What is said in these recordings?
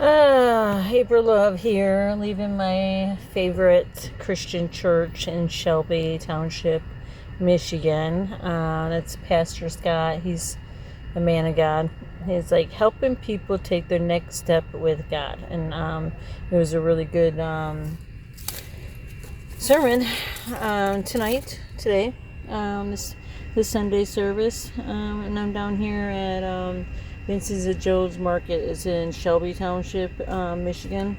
April Love here, leaving my favorite Christian church in Shelby Township, Michigan. That's Pastor Scott. He's a man of God. He's like helping people take their next step with God. And it was a really good sermon today, this Sunday service. And I'm down here at Vince's at Joe's Market. Is in Shelby Township, Michigan,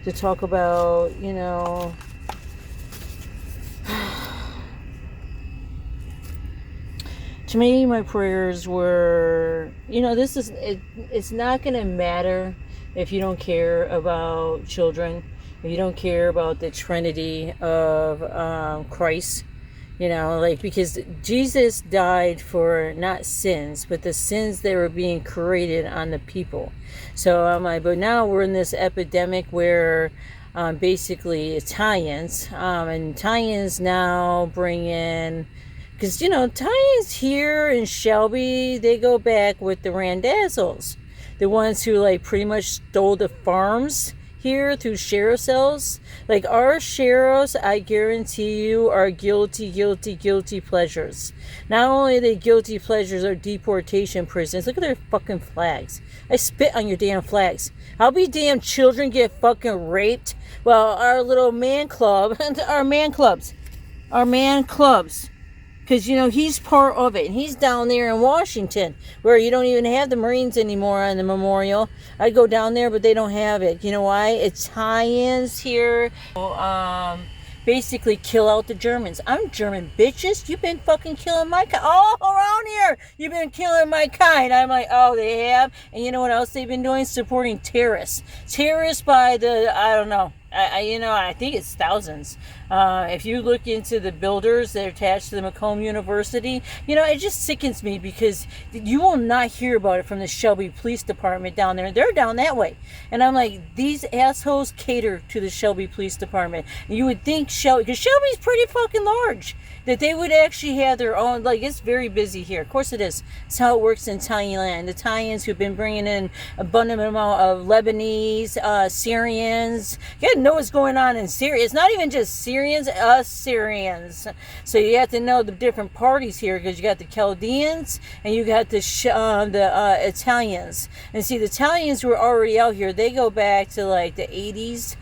to talk about, to me, my prayers were, it's not going to matter if you don't care about children, if you don't care about the Trinity of Christ. Because Jesus died for not sins, but the sins that were being created on the people. So I'm like, but now we're in this epidemic where basically Italians, and Italians now bring in, because, Italians here in Shelby, they go back with the Randazzles, the ones who pretty much stole the farms here through sheriff cells. Our sheriffs, I guarantee you, are guilty pleasures. Not only are they guilty pleasures or deportation prisons, look at their fucking flags. I spit on your damn flags. How be damn children get fucking raped? Well, our little man club, our man clubs, because, he's part of it. And he's down there in Washington, where you don't even have the Marines anymore on the memorial. I go down there, but they don't have it. You know why? Italians here basically kill out the Germans. I'm German, bitches. You've been fucking killing my kind. All around here, you've been killing my kind. I'm like, oh, they have? And you know what else they've been doing? Supporting terrorists. Terrorists by the, I don't know. I think it's thousands. If you look into the builders that are attached to the Macomb University, it just sickens me, because you will not hear about it from the Shelby Police Department down there. They're down that way. And I'm like, these assholes cater to the Shelby Police Department. And you would think Shelby, because Shelby's pretty fucking large, that they would actually have their own, it's very busy here. Of course it is. It's how it works in Thailand. The Italians who've been bringing in abundant amount of Lebanese, Syrians. You gotta know what's going on in Syria. It's not even just Syrians, Assyrians. So you have to know the different parties here, because you got the Chaldeans and you got the Italians. And see, the Italians were already out here. They go back to the 80s.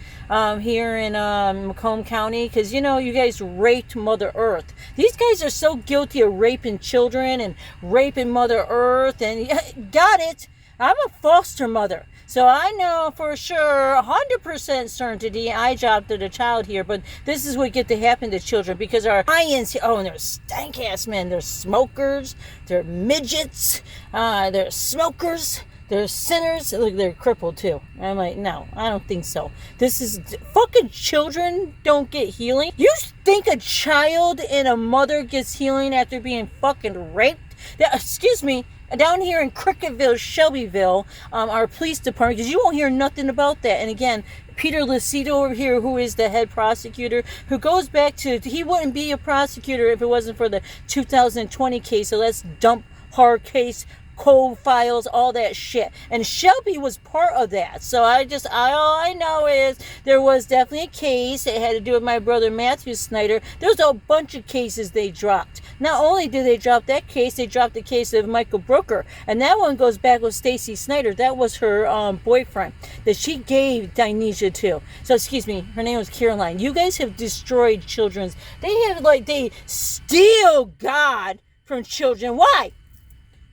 Here in Macomb County, because you guys raped Mother Earth. These guys are so guilty of raping children and raping Mother Earth, and got it. I'm a foster mother, so I know for sure, 100% certainty, I adopted a child here. But this is what get to happen to children, because our lions, and they're stank ass men. They're smokers. They're midgets. They're smokers. They're sinners. Look, they're crippled too. I'm like, no, I don't think so. This is fucking children don't get healing. You think a child and a mother gets healing after being fucking raped? Excuse me. Down here in Cricketville, Shelbyville, our police department, because you won't hear nothing about that. And again, Peter Lucido over here, who is the head prosecutor, who goes back to, he wouldn't be a prosecutor if it wasn't for the 2020 case. So let's dump hard case, code files, all that shit. And Shelby was part of that. So all I know is there was definitely a case. It had to do with my brother Matthew Snyder. There was a bunch of cases they dropped. Not only did they drop that case, they dropped the case of Michael Brooker. And that one goes back with Stacy Snyder. That was her boyfriend that she gave Dinesia to. So, excuse me, her name was Caroline. You guys have destroyed children's. They steal God from children. Why?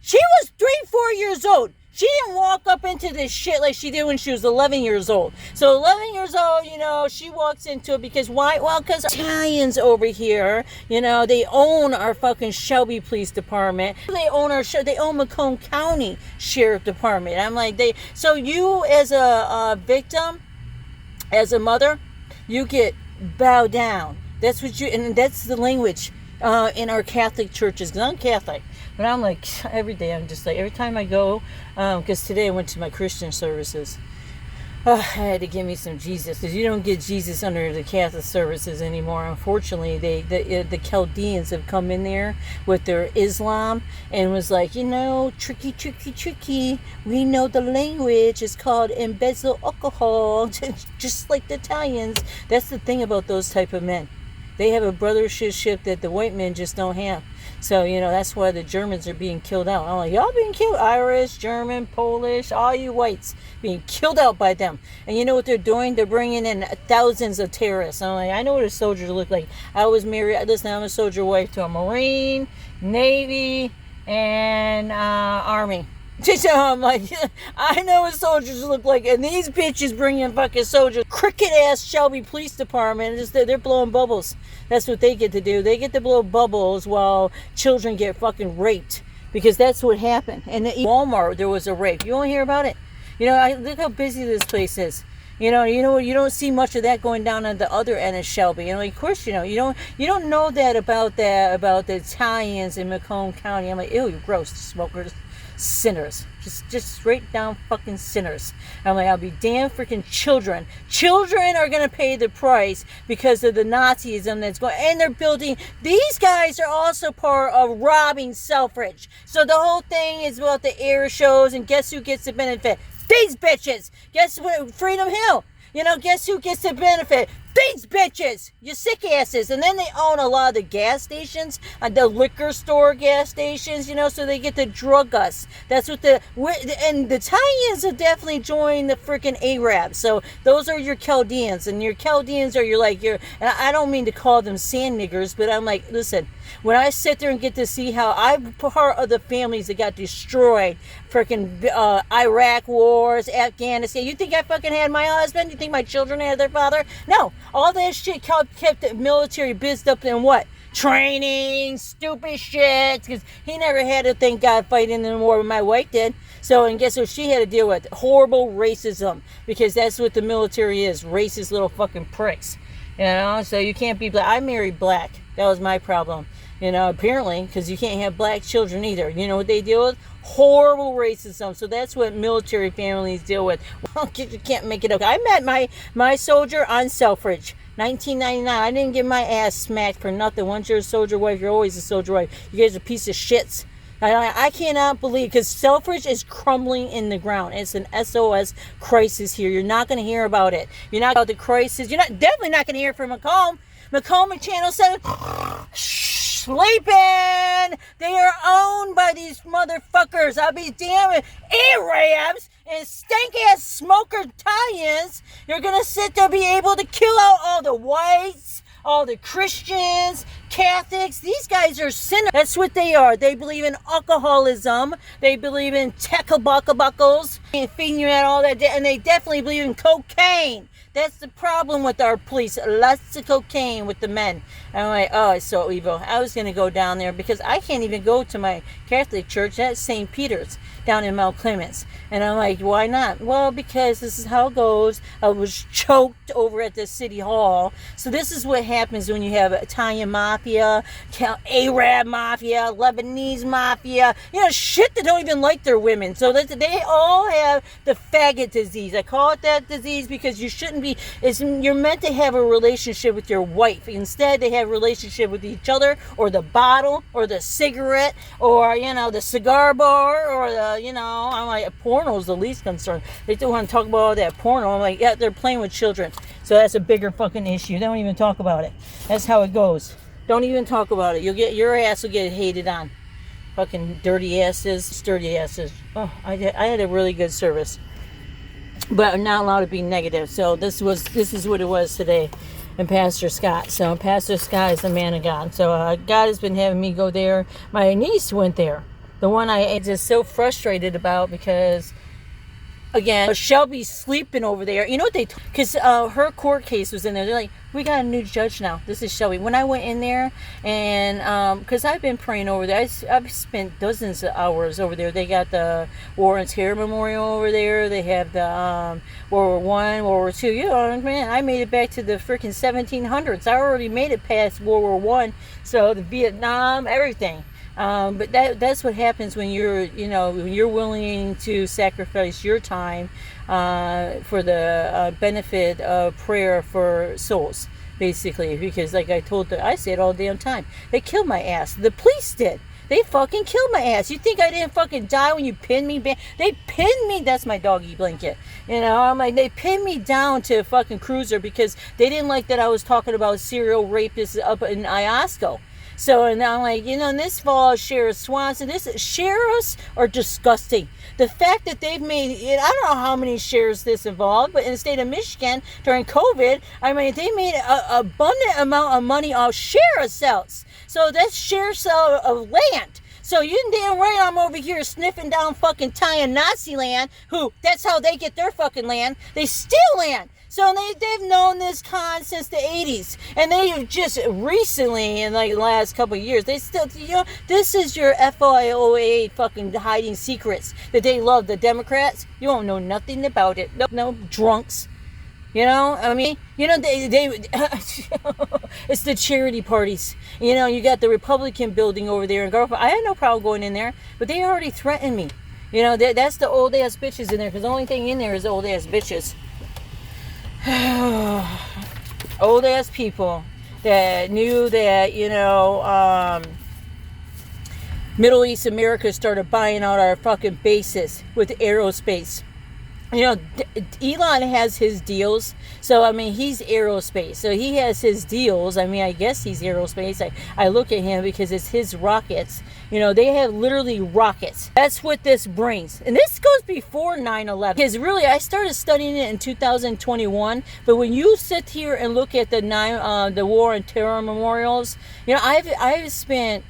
She was 3-4 years old. She didn't walk up into this shit like she did when she was 11 years old. So 11 years old, she walks into it because why? Well, because Italians over here, they own our fucking Shelby Police Department. They own Macomb County Sheriff Department. I'm like, so you as a victim, as a mother, you get bow down. That's what and that's the language in our Catholic churches. Because I'm Catholic. But I'm every day, I'm just every time I go, because today I went to my Christian services. Oh, I had to give me some Jesus, because you don't get Jesus under the Catholic services anymore. Unfortunately, the Chaldeans have come in there with their Islam and was like, tricky, tricky, tricky. We know the language is called embezzle alcohol, just like the Italians. That's the thing about those type of men. They have a brothership that the white men just don't have. So, that's why the Germans are being killed out. I'm like, y'all being killed? Irish, German, Polish, all you whites being killed out by them. And you know what they're doing? They're bringing in thousands of terrorists. I'm like, I know what a soldier look like. I was married, listen, I'm a soldier wife to a Marine, Navy, and Army. I'm like, I know what soldiers look like, and these bitches bring in fucking soldiers. Cricket ass Shelby Police Department, they're blowing bubbles. That's what they get to do. They get to blow bubbles while children get fucking raped, because that's what happened. And at Walmart, there was a rape. You won't hear about it. Look how busy this place is. You don't see much of that going down on the other end of Shelby. Of course, you don't know that about the Italians in Macomb County. I'm like, ew, you gross smokers. Sinners, just straight down fucking sinners. I'm like, I'll be damn freaking children. Children are gonna pay the price because of the Nazism that's going. And they're building. These guys are also part of robbing Selfridge. So the whole thing is about the air shows, and guess who gets the benefit? These bitches. Guess what? Freedom Hill. Guess who gets the benefit? These bitches, you sick asses. And then they own a lot of the gas stations, the liquor store gas stations, so they get to drug us. That's what and the Italians have definitely joined the freaking Arabs. So those are your Chaldeans, and your Chaldeans are and I don't mean to call them sand niggers, but I'm like, listen, when I sit there and get to see how I'm part of the families that got destroyed, freaking Iraq wars, Afghanistan. You think I fucking had my husband? You think my children had their father? No. All that shit kept the military busied up in what? Training, stupid shit. Because he never had to, thank God, fight in the war, but my wife did. So, and guess what she had to deal with? Horrible racism. Because that's what the military is. Racist little fucking pricks. So you can't be black. I married black. That was my problem. Apparently, because you can't have black children either. You know what they deal with? Horrible racism. So that's what military families deal with. Well, you can't make it okay. I met my soldier on Selfridge, 1999. I didn't get my ass smacked for nothing. Once you're a soldier wife, you're always a soldier wife. You guys are a piece of shits. I cannot believe, because Selfridge is crumbling in the ground. It's an SOS crisis here. You're not going to hear about it. You're not about the crisis. You're definitely not going to hear from Macomb. Macomb and Channel 7. Sleeping. They are owned by these motherfuckers. I'll be damn it. Arabs and stank ass smoker Italians. You're gonna sit there, be able to kill out all the whites, all the Christians, Catholics. These guys are sinners. That's what they are. They believe in alcoholism. They believe in buckles and feeding you at all that, and they definitely believe in cocaine. That's the problem with our police. Lots of cocaine with the men. And I'm like, oh, it's so evil. I was going to go down there because I can't even go to my Catholic church. That's St. Peter's down in Mount Clemens. And I'm like, why not? Well, because this is how it goes. I was choked over at the city hall. So this is what happens when you have Italian mafia, Arab mafia, Lebanese mafia. Shit that don't even like their women. So that they all have the faggot disease. I call it that disease because you shouldn't be. You're meant to have a relationship with your wife. Instead, they have a relationship with each other, or the bottle, or the cigarette, or the cigar bar, or the I'm like, porno's the least concern. They still want to talk about all that porno. I'm like, yeah, they're playing with children, so that's a bigger fucking issue. They don't even talk about it. That's how it goes. Don't even talk about it. Your ass will get hated on. Fucking dirty asses, sturdy asses. Oh, I had a really good service, but I'm not allowed to be negative. So this is what it was today. And Pastor Scott. So Pastor Scott is the man of God. So God has been having me go there. My niece went there. The one I am just so frustrated about because, again, Shelby's sleeping over there. You know what because her court case was in there. They're like, we got a new judge now. This is Shelby. When I went in there, and because I've been praying over there, I've spent dozens of hours over there. They got the War and Terror Memorial over there. They have the World War I, World War II. Man, I made it back to the freaking 1700s. I already made it past World War I. So the Vietnam, everything. But that's what happens when you're willing to sacrifice your time for the benefit of prayer for souls, basically. Because like I say it all the damn time. They killed my ass. The police did. They fucking killed my ass. You think I didn't fucking die when you pinned me back? They pinned me. That's my doggy blanket. I'm like, they pinned me down to a fucking cruiser because they didn't like that I was talking about serial rapists up in Iosco. So, and I'm like, and this falls Sheriff Swanson. Sheriffs are disgusting. The fact that they've made, I don't know how many sheriffs this involved, but in the state of Michigan during COVID, I mean, they made an abundant amount of money off sheriff cells. So that's sheriff cell of land. So you damn right I'm over here sniffing down fucking Italian Nazi land, that's how they get their fucking land. They steal land. So they've known this con since the 80s. And they've just recently, in like the last couple of years, they still, this is your FOIA fucking hiding secrets that they love. The Democrats, you won't know nothing about it. No drunks. They it's the charity parties. You got the Republican building over there in Garfield. I had no problem going in there, but they already threatened me. That's the old ass bitches in there, because the only thing in there is old ass bitches. Old ass people that knew that Middle East America started buying out our fucking bases with aerospace. Elon has his deals. So, I mean, he's aerospace. So he has his deals. I mean, I guess he's aerospace. I look at him because it's his rockets. They have literally rockets. That's what this brings. And this goes before 9/11. Because really, I started studying it in 2021. But when you sit here and look at the war on terror memorials, I've spent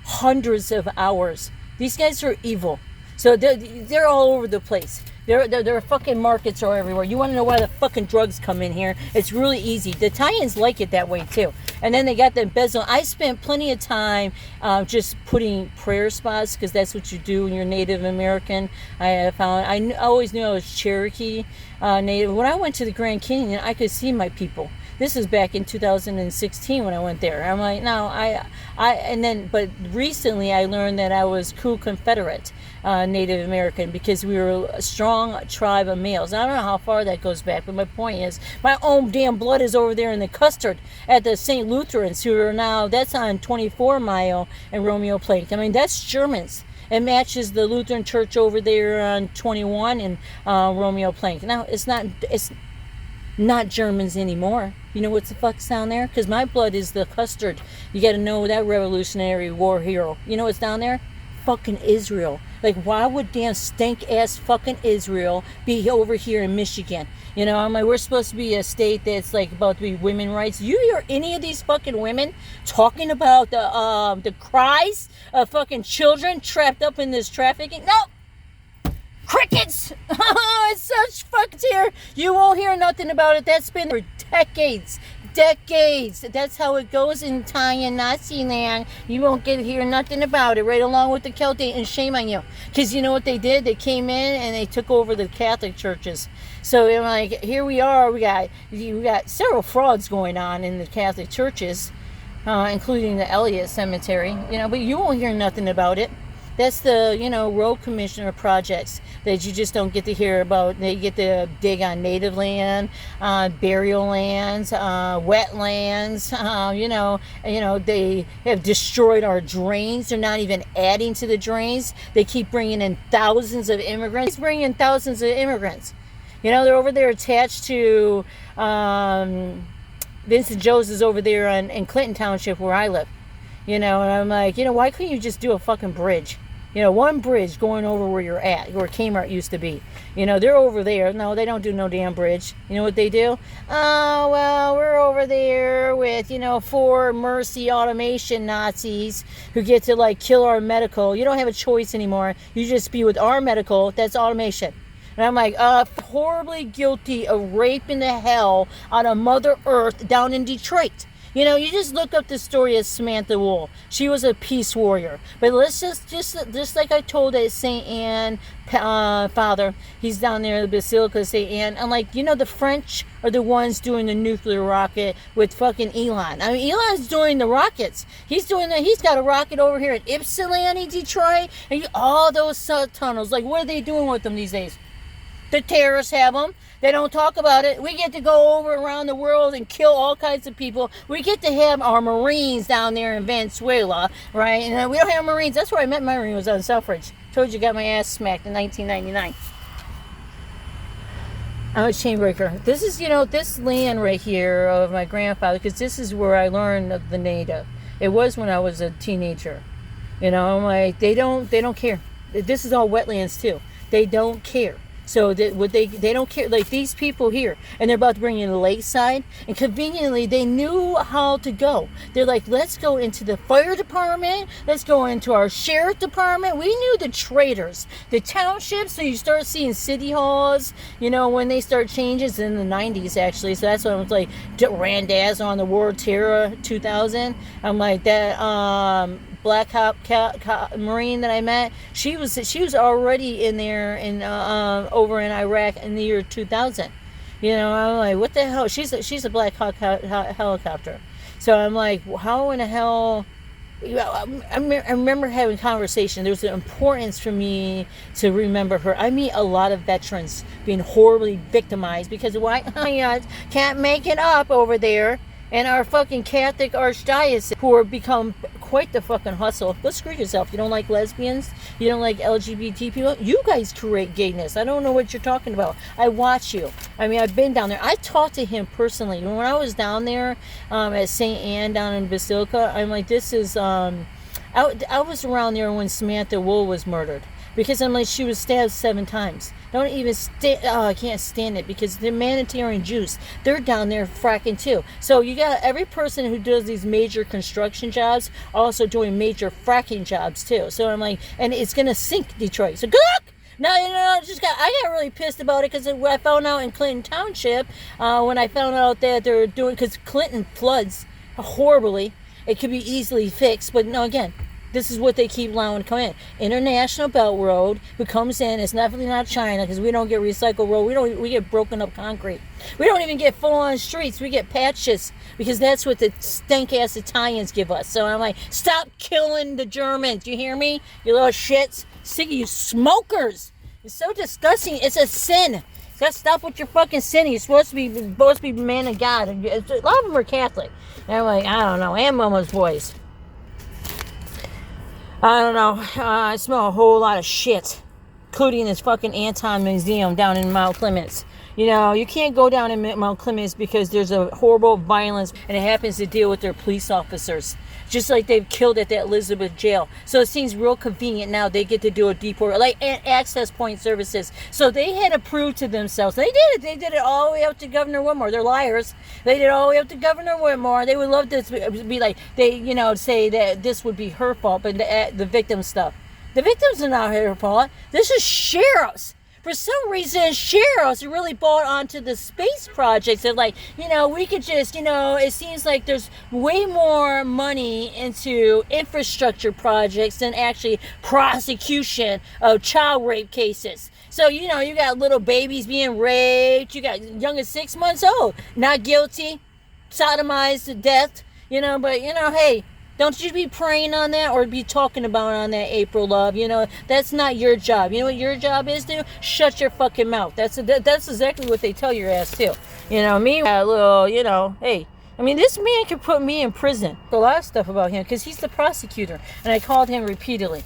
hundreds of hours. These guys are evil. So they're all over the place. Their fucking markets are everywhere. You want to know why the fucking drugs come in here? It's really easy. The Italians like it that way too. And then they got the embezzle. I spent plenty of time just putting prayer spots, because that's what you do when you're Native American. I always knew I was Cherokee Native. When I went to the Grand Canyon, I could see my people. This is back in 2016 when I went there. I'm like, no, but recently I learned that I was cool Confederate Native American, because we were a strong tribe of males. I don't know how far that goes back, but my point is, my own damn blood is over there in the custard at the St. Lutherans, who are now, that's on 24 Mile and Romeo Plate. I mean, that's Germans. It matches the Lutheran church over there on 21 and Romeo Plate. Now, it's not Germans anymore. You know what's the fuck's down there? Because my blood is the custard. You got to know that Revolutionary War hero. You know what's down there? Fucking Israel. Like, why would damn stink ass fucking Israel be over here in Michigan? I'm like, we're supposed to be a state that's like about to be women rights. You hear any of these fucking women talking about the cries of fucking children trapped up in this trafficking? No. Crickets! It's such fucked here. You won't hear nothing about it. That's been for decades. That's how it goes in Italian Nazi land. You won't hear nothing about it, right along with the Celtic, and shame on you. Because you know what they did? They came in and they took over the Catholic churches. So like, here we are. We got several frauds going on in the Catholic churches, including the Elliott Cemetery. But you won't hear nothing about it. That's the, road commissioner projects that you just don't get to hear about. They get to dig on native land, burial lands, wetlands. They have destroyed our drains. They're not even adding to the drains. They keep bringing in thousands of immigrants. They're over there attached to Vincent Joe's is over there in Clinton Township where I live. And I'm like, why couldn't you just do a fucking bridge? One bridge going over where you're at, where Kmart used to be. They're over there. No, they don't do no damn bridge. You know what they do? Oh, well, we're over there with, 4 Mercy automation Nazis who get to, like, kill our medical. You don't have a choice anymore. You just be with our medical. That's automation. And I'm like, horribly guilty of raping the hell out of Mother Earth down in Detroit. You know, you just look up the story of Samantha Wool. She was a peace warrior. But let's just like I told that St. Anne father, he's down there in the Basilica of St. Anne. I'm like, you know, the French are the ones doing the nuclear rocket with fucking Elon. I mean, Elon's doing the rockets. He's got a rocket over here at Ypsilanti, Detroit, and all those tunnels. Like, what are they doing with them these days? The terrorists have them. They don't talk about it. We get to go over around the world and kill all kinds of people. We get to have our Marines down there in Venezuela, right? And we don't have Marines. That's where I met my Marine, was on Selfridge. Told you, got my ass smacked in 1999. I'm a chain breaker. This is, you know, this land right here of my grandfather, because this is where I learned of the native. It was when I was a teenager. You know, I'm like, they don't care. This is all wetlands too. They don't care. So they don't care, like these people here, and they're about to bring in the lakeside, and conveniently they knew how to go. They're like, let's go into the fire department, let's go into our sheriff department. We knew the traders, the townships. So you start seeing city halls, you know, when they start changes in the 90s actually. So that's when I was like, Randaz on the War Terror 2000. I'm like that. Black Marine that I met, she was already in there in over in Iraq in the year 2000. You know, I'm like, what the hell? She's a Black Hawk helicopter. So I'm like, how in the hell? I remember having a conversation. There's an importance for me to remember her. I meet a lot of veterans being horribly victimized because white can't make it up over there. And our fucking Catholic archdiocese, who are become quite the fucking hustle. Go screw yourself. You don't like lesbians? You don't like LGBT people? You guys create gayness. I don't know what you're talking about. I watch you. I mean, I've been down there. I talked to him personally. When I was down there at St. Anne down in Basilica, I'm like, this is... I was around there when Samantha Wool was murdered. Because I'm like, she was stabbed 7 times. Don't even I can't stand it because the humanitarian Jews, they're down there fracking too. So you got every person who does these major construction jobs also doing major fracking jobs too. So I'm like, and it's gonna sink Detroit. So good luck. Now, you know, I got really pissed about it because I found out in Clinton Township when I found out that they're doing, because Clinton floods horribly. It could be easily fixed, but no, again. This is what they keep allowing to come in. International Belt Road, who comes in, it's definitely not China, because we don't get recycled road. We get broken up concrete. We don't even get full-on streets. We get patches, because that's what the stank-ass Italians give us. So I'm like, stop killing the Germans. You hear me? You little shits. Sick of you smokers. It's so disgusting. It's a sin. You gotta stop with your fucking sin. You're supposed to be man of God. A lot of them are Catholic. And I'm like, I don't know. And Mama's boys. I don't know. I smell a whole lot of shit, including this fucking Anton Museum down in Mount Clemens. You know, you can't go down in Mount Clemens because there's a horrible violence, and it happens to deal with their police officers, just like they've killed at that Elizabeth jail. So it seems real convenient now. They get to do a deport, like access point services. So they had to prove to themselves. They did it. They did it all the way up to Governor Whitmore. They're liars. They did it all the way up to Governor Whitmore. They would love to be like, they, you know, say that this would be her fault, but the victim stuff. The victims are not her fault. This is sheriffs. For some reason, sheriffs really bought onto the space projects. They're like, you know, we could just, you know, it seems like there's way more money into infrastructure projects than actually prosecution of child rape cases. So, you know, you got little babies being raped. You got young as 6 months old, not guilty, sodomized to death, you know, but, you know, hey, don't you be praying on that or be talking about on that, April Love. You know, that's not your job. You know what your job is to shut your fucking mouth. That's exactly what they tell your ass too. You know, me, a little, you know, hey, I mean, this man could put me in prison. A lot of stuff about him because he's the prosecutor, and I called him repeatedly.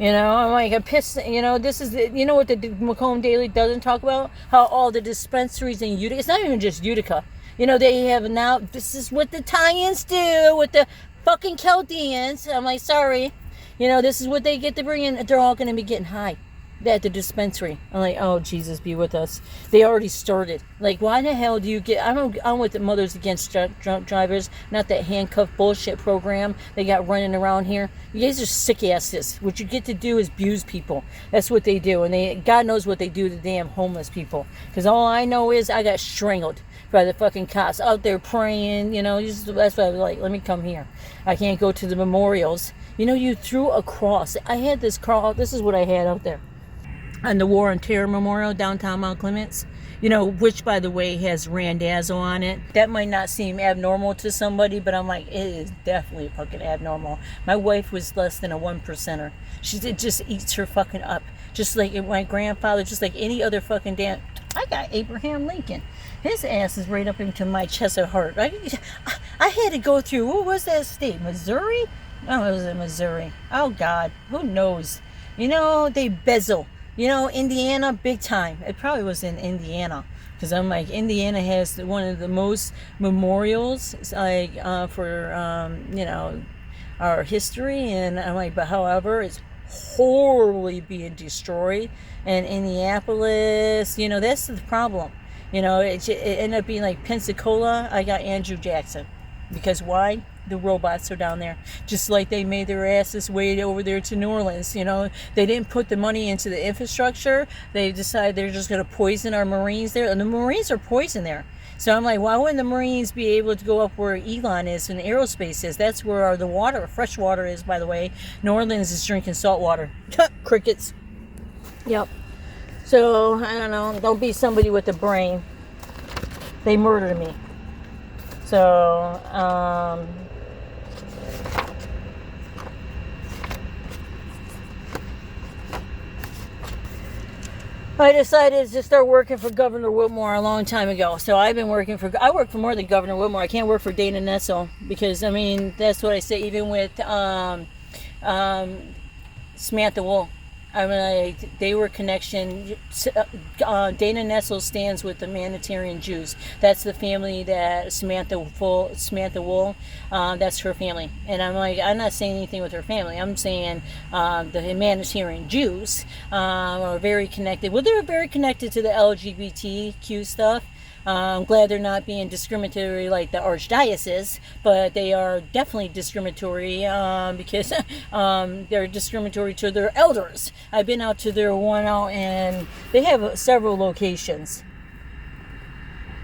You know, I'm like, I'm pissed. You know, this is, you know what the Macomb Daily doesn't talk about? How all the dispensaries in Utica, it's not even just Utica. You know, they have now, this is what the Italians do with the fucking Chaldeans. I'm like, sorry. You know, this is what they get to bring in. They're all going to be getting high. at the dispensary. I'm like, oh, Jesus be with us. They already started. Like, why the hell do you get... I'm with the Mothers Against Drunk Drivers, not that handcuff bullshit program they got running around here. You guys are sick asses. What you get to do is abuse people. That's what they do. And God knows what they do to damn homeless people. Because all I know is I got strangled by the fucking cops out there praying. You know, that's why I was like, let me come here. I can't go to the memorials. You know, you threw a cross. I had this cross. This is what I had out there. On the War on Terror Memorial, downtown Mount Clements, you know, which, by the way, has Randazzo on it. That might not seem abnormal to somebody, but I'm like, it is definitely fucking abnormal. My wife was less than a 1%er. It just eats her fucking up. Just like my grandfather, just like any other fucking damn... I got Abraham Lincoln. His ass is right up into my chest of heart. I had to go through, what was that state? Missouri? Oh, it was in Missouri. Oh, God. Who knows? You know, they bezel. You know, Indiana, big time. It probably was in Indiana. Because I'm like, Indiana has one of the most memorials, like, for, you know, our history. And I'm like, but however, it's horribly being destroyed. And Indianapolis, you know, that's the problem. You know, it ended up being like Pensacola. I got Andrew Jackson. Because why? The robots are down there. Just like they made their asses way over there to New Orleans. You know, they didn't put the money into the infrastructure. They decided they're just going to poison our Marines there. And the Marines are poison there. So I'm like, why wouldn't the Marines be able to go up where Elon is and aerospace is? That's where the water, fresh water is, by the way. New Orleans is drinking salt water. Crickets. Yep. So, I don't know. Don't be somebody with a brain. They murdered me. So, I decided to start working for Governor Whitmore a long time ago. So I work for more than Governor Whitmore. I can't work for Dana Nessel because, I mean, that's what I say, even with Samantha Wool. I mean, they were connection. Dana Nessel stands with the Manitarian Jews. That's the family that Samantha Wool, that's her family. And I'm like, I'm not saying anything with her family. I'm saying the Manitarian Jews are very connected. Well, they're very connected to the LGBTQ stuff. I'm glad they're not being discriminatory like the archdiocese, but they are definitely discriminatory because they're discriminatory to their elders. I've been out to their one out, and they have several locations.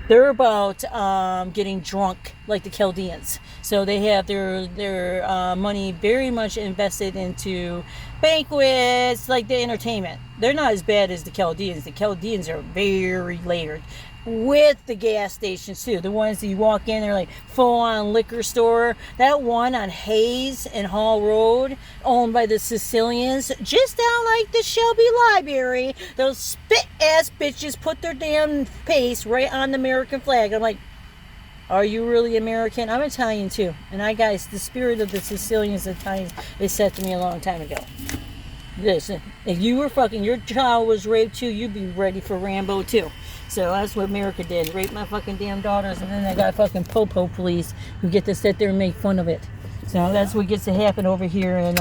They're about getting drunk like the Chaldeans. So they have their money very much invested into banquets, like the entertainment. They're not as bad as the Chaldeans. The Chaldeans are very layered. With the gas stations too, the ones that you walk in, they're like full-on liquor store. That one on Hayes and Hall Road, owned by the Sicilians, just down like the Shelby Library. Those spit-ass bitches put their damn face right on the American flag. I'm like, are you really American? I'm Italian too, and the spirit of the Sicilians and Italians is set to me a long time ago. Listen, if you were your child was raped too, you'd be ready for Rambo too. So that's what America did. Rape my fucking damn daughters, and then I got fucking po-po police who get to sit there and make fun of it. So that's what gets to happen over here in,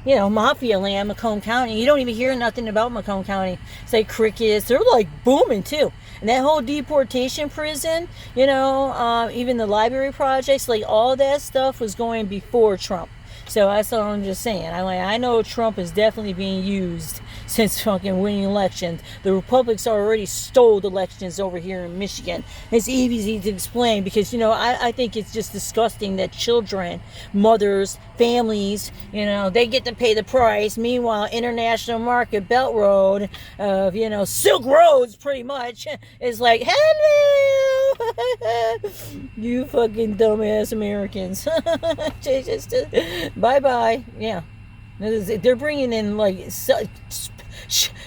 Mafia land, Macomb County. You don't even hear nothing about Macomb County. It's like crickets. They're like booming too. And that whole deportation prison, even the library projects, like all that stuff was going before Trump. So that's what I'm just saying. I know Trump is definitely being used since fucking winning elections. The Republicans already stole elections over here in Michigan. It's easy to explain because, I think it's just disgusting that children, mothers, families, they get to pay the price. Meanwhile, International Market Belt Road of, Silk Roads pretty much is like, hello, you fucking dumbass Americans. Bye-bye. Yeah. They're bringing in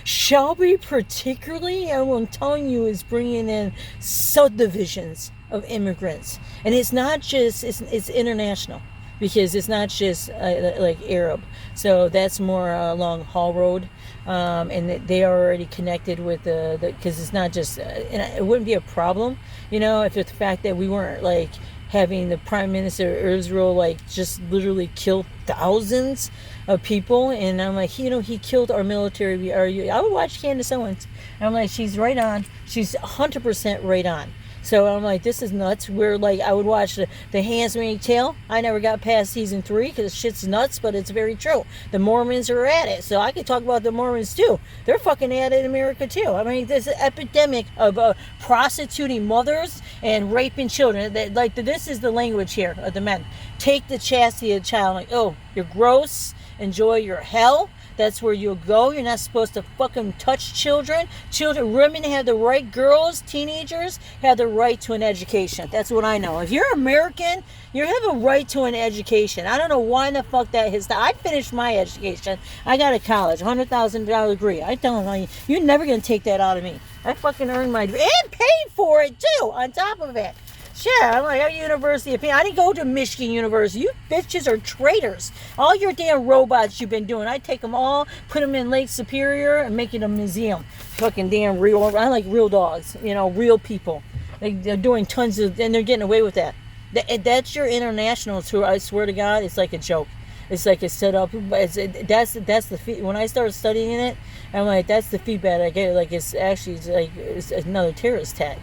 Shelby particularly, I'm telling you, is bringing in subdivisions of immigrants. And it's not just, it's international. Because it's not just like Arab. So that's more along Hall Road. And they are already connected with because it's not just, and it wouldn't be a problem, if it's the fact that we weren't having the prime minister of Israel like just literally kill thousands of people, and I'm like, you know, he killed our military. I would watch Candace Owens. I'm like, she's right on. She's 100% right on. So I'm like, this is nuts. We're like, I would watch the Handmaid's Tale. I never got past season 3 because shit's nuts, but it's very true. The Mormons are at it, so I could talk about the Mormons too. They're fucking at it in America too. I mean, there's an epidemic of prostituting mothers and raping children. This is the language here of the men. Take the chastity of the child. Like, oh, you're gross. Enjoy your hell. That's where you'll go. You're not supposed to fucking touch children. Women have the right, girls, teenagers have the right to an education. That's what I know. If you're American, you have a right to an education. I don't know why the fuck that is. I finished my education. I got a college, $100,000 degree. I don't know. You're never going to take that out of me. I fucking earned my degree and paid for it too, on top of it. Shit, I'm like, at University of Pennsylvania. I didn't go to Michigan University. You bitches are traitors. All your damn robots you've been doing, I take them all, put them in Lake Superior, and make it a museum. Fucking damn real. I like real dogs, you know, real people. They're doing tons of, and they're getting away with that. That's your international tour. I swear to God, it's like a joke. It's like a setup. That's the when I started studying it, I'm like, that's the feedback I get. Like it's another terrorist tag.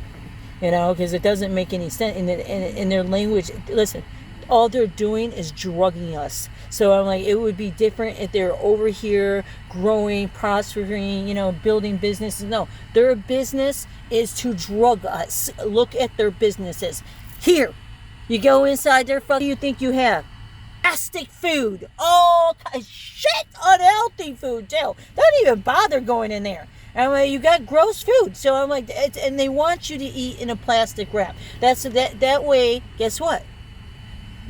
You know, because it doesn't make any sense in their language. Listen, all they're doing is drugging us. So I'm like, it would be different if they're over here growing, prospering, you know, building businesses. No, their business is to drug us. Look at their businesses. Here, you go inside their fucking, you think you have plastic food, all shit, unhealthy food too. Don't even bother going in there. I'm like, you got gross food. So I'm like, and they want you to eat in a plastic wrap. That way, guess what?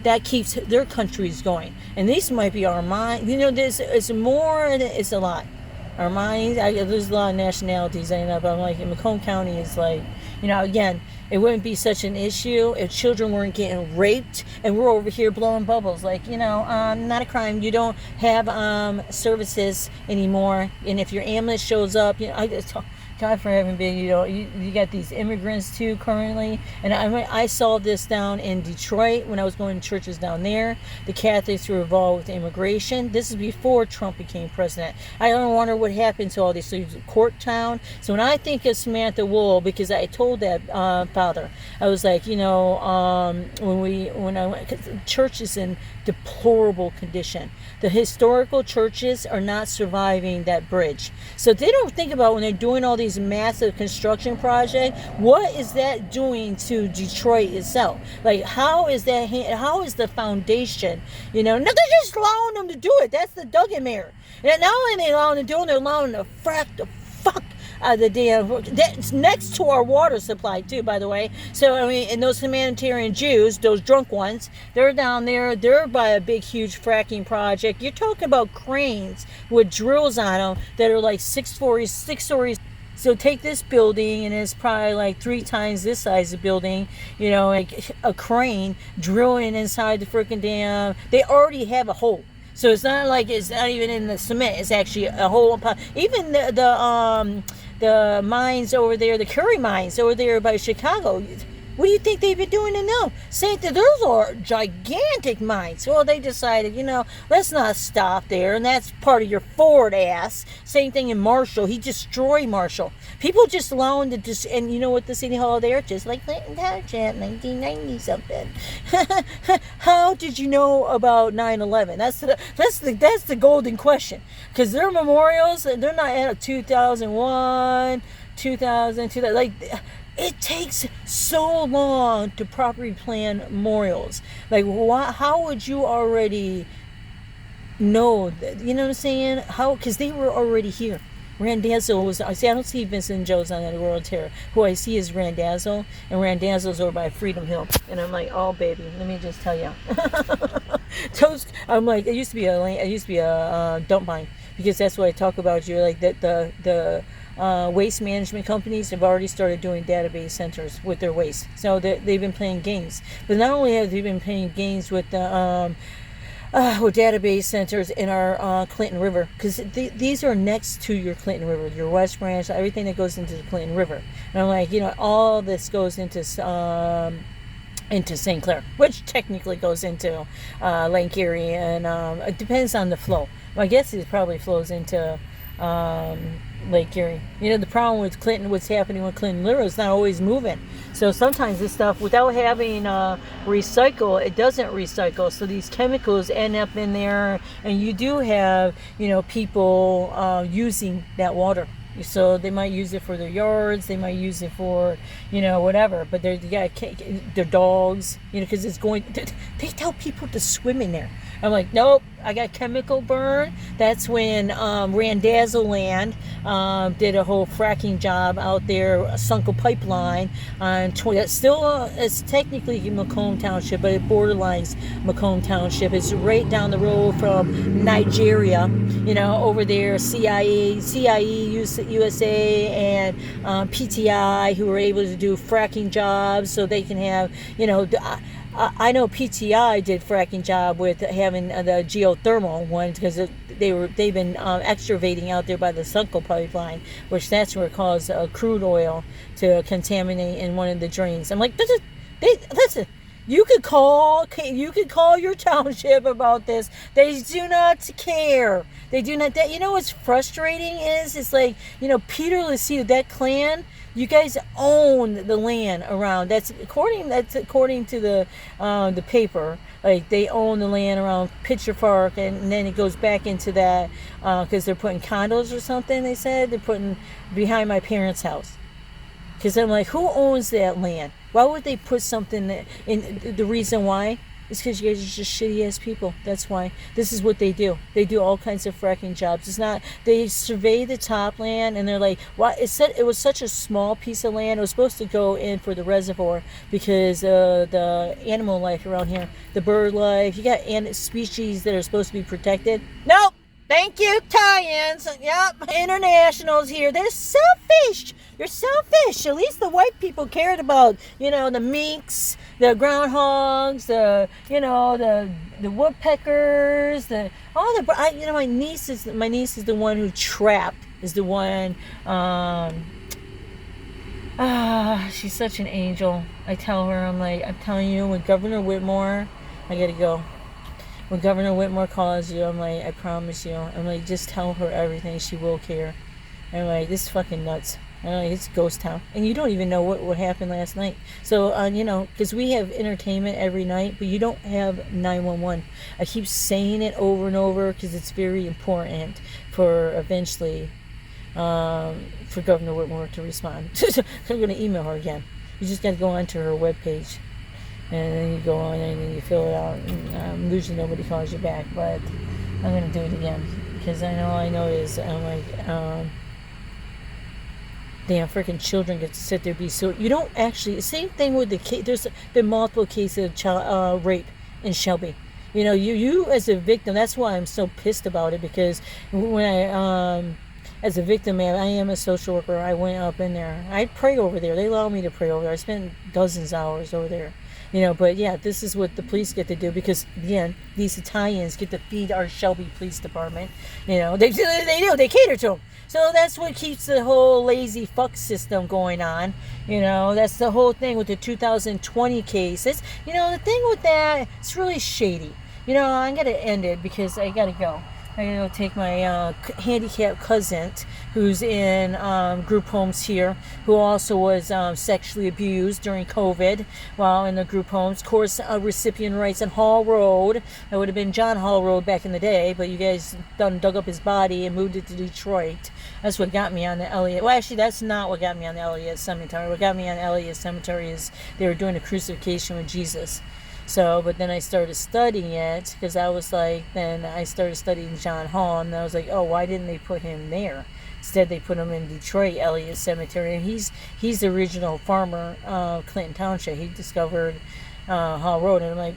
That keeps their countries going. And these might be our mind. You know, it's more, it's a lot. Our minds, there's a lot of nationalities. I'm like, in Macomb County is like, you know, again, it wouldn't be such an issue if children weren't getting raped and we're over here blowing bubbles. Like, you know, not a crime. You don't have services anymore. And if your ambulance shows up, you know, God for heaven, big, you know, you got these immigrants too currently. And I saw this down in Detroit when I was going to churches down there. The Catholics were involved with immigration. This is before Trump became president. I don't wonder what happened to all these. So it was a court town. So when I think of Samantha Wool, because I told that father, I was like, you know, when I went, 'cause the church is in deplorable condition. The historical churches are not surviving that bridge. So they don't think about when they're doing all these massive construction projects, what is that doing to Detroit itself? Like, how is the foundation? You know, no, they're just allowing them to do it. That's the Duggan mayor. And not only are they allowing them to do it, they're allowing them to frack the fuck out of the damn. That's next to our water supply too, by the way. So I mean, and those humanitarian Jews, those drunk ones, they're down there. They're by a big, huge fracking project. You're talking about cranes with drills on them that are like 6 stories. So take this building, and it's probably like 3 times this size of building, you know, like a crane drilling inside the freaking dam. They already have a hole. So it's not like it's not even in the cement. It's actually a hole. Even the mines over there, the Curry mines over there by Chicago. What do you think they've been doing to them? Saying that those are gigantic mines. Well, they decided, you know, let's not stop there. And that's part of your Ford ass. Same thing in Marshall. He destroyed Marshall. People just allowing to just, and you know what the city hall there? Just like Clinton Township, 1990 something. How did you know about 9/11? That's the golden question. Because their memorials, they're not at 2001, 2000, like. It takes so long to properly plan memorials. Like, how would you already know that? You know what I'm saying? How? Because they were already here. Randazzo was, I don't see Vincent Jones on that World Terror. Who I see is Randazzo, and Randazzo's over by Freedom Hill. And I'm like, oh baby, let me just tell you. I'm like, it used to be a dump mine, because that's what I talk about. You like that the waste management companies have already started doing database centers with their waste. So they've been playing games. But not only have they been playing games with the with database centers in our Clinton River, because these are next to your Clinton River, your West Branch, everything that goes into the Clinton River. And I'm like, you know, all this goes into into St. Clair, which technically goes into Lake Erie, and it depends on the flow. My guess is it probably flows into Lake Erie. You know, the problem with Clinton, what's happening with Clinton River, is not always moving. So sometimes this stuff, without having recycle, it doesn't recycle. So these chemicals end up in there, and you do have, you know, people using that water. So they might use it for their yards, they might use it for, you know, whatever. But they're, yeah, their dogs, you know, because it's going. They tell people to swim in there. I'm like, nope, I got chemical burn. That's when Randazzo Land did a whole fracking job out there, sunk a pipeline on that's still it's technically Macomb Township, but it borderlines Macomb Township. It's right down the road from Nigeria, you know, over there. CIE, USA, and PTI, who were able to do fracking jobs, so they can have, you know. I know PTI did fracking job with having the geothermal ones, because they've been excavating out there by the Sunkel pipeline, which that's where it caused crude oil to contaminate in one of the drains. I'm like, listen. You could call your township about this. They do not care. They do not. You know what's frustrating is, it's like, you know, Peter Lucio, that clan. You guys own the land around. That's according to the paper. Like, they own the land around Pitcher Park, and then it goes back into that because they're putting condos or something. They said they're putting behind my parents' house. Because I'm like, who owns that land? Why would they put something in? The reason why is because you guys are just shitty ass people. That's why. This is what they do. They do all kinds of fracking jobs. It's not. They survey the top land, and they're like, why? It was such a small piece of land. It was supposed to go in for the reservoir because the animal life around here, the bird life. You got species that are supposed to be protected. Nope. Thank you, tie-ins. Yep, internationals here. They're selfish. You're selfish. At least the white people cared about, you know, the minks, the groundhogs, the woodpeckers, you know, my niece is the one who trapped. Is the one. She's such an angel. I tell her, I'm telling you, with Governor Whitmore, I gotta go. When Governor Whitmore calls you, I'm like, I promise you. I'm like, just tell her everything. She will care. I'm like, this is fucking nuts. I'm like, it's ghost town. And you don't even know what happened last night. So, you know, because we have entertainment every night, but you don't have 911. I keep saying it over and over because it's very important for eventually for Governor Whitmore to respond. I'm going to email her again. You just got to go onto her webpage. And then you go on and then you fill it out. And usually nobody calls you back, but I'm going to do it again. Because I know it is. I'm like, damn, freaking children get to sit there be so. You don't actually. Same thing with the case. There's been multiple cases of child rape in Shelby. You know, you as a victim. That's why I'm so pissed about it, because when I as a victim, man, I am a social worker. I went up in there. I pray over there. They allow me to pray over there. I spent dozens of hours over there. You know, but yeah, this is what the police get to do, because again, these Italians get to feed our Shelby Police Department. You know, they do. They cater to them. So that's what keeps the whole lazy fuck system going on. You know, that's the whole thing with the 2020 cases. You know, the thing with that, it's really shady. You know, I'm gonna end it because I gotta go. I'm going to take my handicapped cousin, who's in group homes here, who also was sexually abused during COVID while in the group homes. Of course, recipient rights on Hall Road. That would have been John Hall Road back in the day, but you guys dug up his body and moved it to Detroit. That's what got me on the Elliott. Well, actually, that's not what got me on the Elliott Cemetery. What got me on the Elliott Cemetery is they were doing a crucifixion with Jesus. So, but then I started studying it, because I was like, then I started studying John Hall, and I was like, oh, why didn't they put him there? Instead, they put him in Detroit, Elliott Cemetery, and he's the original farmer, Clinton Township. He discovered Hall Road, and I'm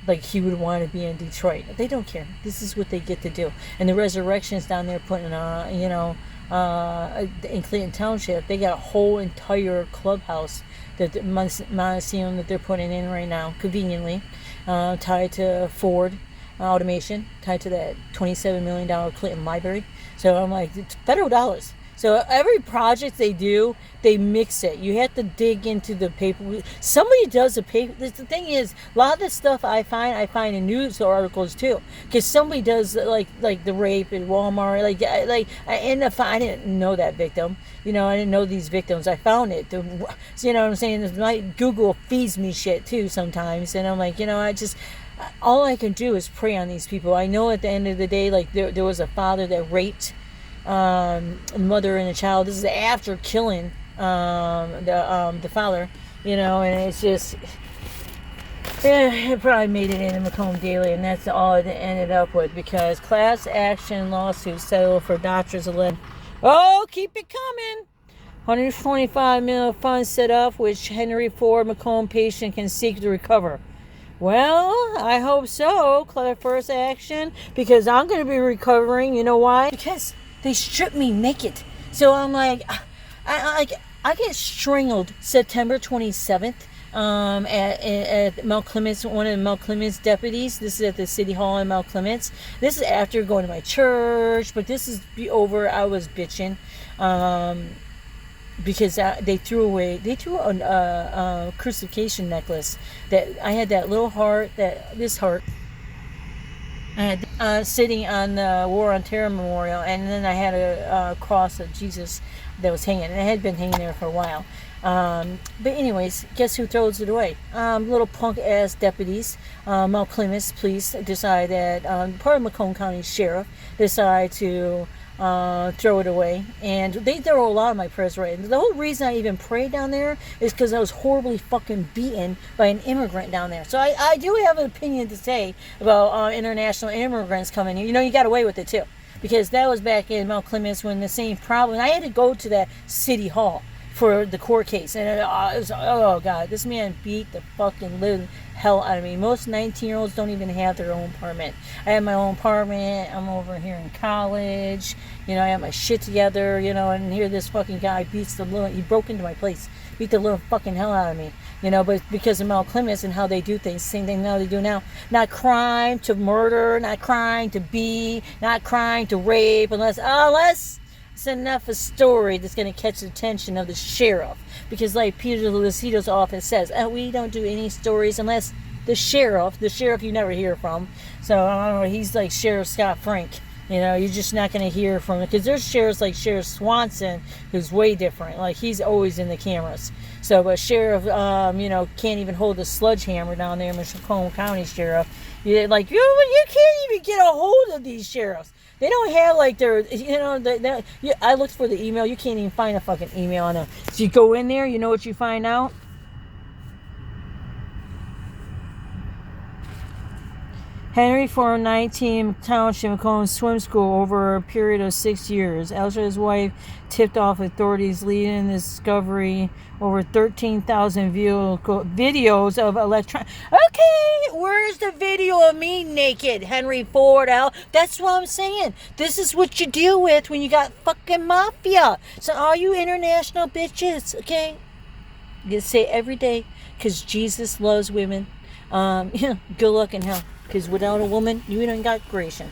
like he would want to be in Detroit. They don't care. This is what they get to do. And the resurrections down there putting, in Clinton Township, they got a whole entire clubhouse, the Monasteum that they're putting in right now, conveniently, tied to Ford automation, tied to that $27 million Clinton library. So I'm like, it's federal dollars. So every project they do, they mix it. You have to dig into the paper. Somebody does the paper. The thing is, a lot of the stuff I find in news articles too, because somebody does like the rape in Walmart. I didn't know that victim. You know, I didn't know these victims. I found it. You know what I'm saying? My Google feeds me shit too sometimes, and I'm like, you know, all I can do is pray on these people. I know at the end of the day, like there was a father that raped a mother and a child. This is after killing the father, you know, and it's just, it probably made it into Macomb Daily, and that's all it ended up with, because class action lawsuit settled for doctors 11. Oh, keep it coming. 125 million funds set up, which Henry Ford Macomb patient can seek to recover. Well, I hope so. First action, because I'm going to be recovering. You know why? Because they stripped me naked. So I'm like, I get strangled September 27th at Mount Clements, one of the Mount Clements deputies. This is at the City Hall in Mount Clements. This is after going to my church, but this is over. I was bitching. Because they threw a crucifixion necklace that I had, that little heart, this heart I had sitting on the War on Terror Memorial, and then I had a cross of Jesus that was hanging, and it had been hanging there for a while. But anyways, guess who throws it away? Little punk ass deputies. Mount Clements police decide that part of Macomb County Sheriff decide to throw it away, and they throw a lot of my prayers away. The whole reason I even prayed down there is because I was horribly fucking beaten by an immigrant down there. So I do have an opinion to say about international immigrants coming here. You know, you got away with it too, because that was back in Mount Clements when the same problem. I had to go to that City Hall for the court case, and it was, oh god, this man beat the fucking living hell out of me. Most 19-year-olds don't even have their own apartment. I have my own apartment. I'm over here in college. You know, I have my shit together, you know, and here this fucking guy he broke into my place, beat the little fucking hell out of me. You know, but because of Mount Clements and how they do things, same thing now they do now. Not crime to murder, not crime to beat, not crime to rape, unless it's enough a story that's going to catch the attention of the sheriff. Because like Peter Lucito's office says, we don't do any stories unless the sheriff you never hear from. So I don't know, he's like Sheriff Scott Frank. You know, you're just not going to hear from it. Because there's sheriffs like Sheriff Swanson, who's way different. Like, he's always in the cameras. So, but Sheriff, you know, can't even hold a sledgehammer down there, Macomb County Sheriff. You can't even get a hold of these sheriffs. They don't have like their, you know, I looked for the email. You can't even find a fucking email on them. So you go in there, you know what you find out? Henry Ford 19 Township Macomb Swim School over a period of 6 years. Elsa's wife tipped off authorities leading the discovery over 13,000 videos of electron. Okay, where's the video of me naked, Henry Ford? That's what I'm saying. This is what you deal with when you got fucking mafia. So all you international bitches, okay? You say it every day, because Jesus loves women. Good luck in hell. Because without a woman, you ain't got creation.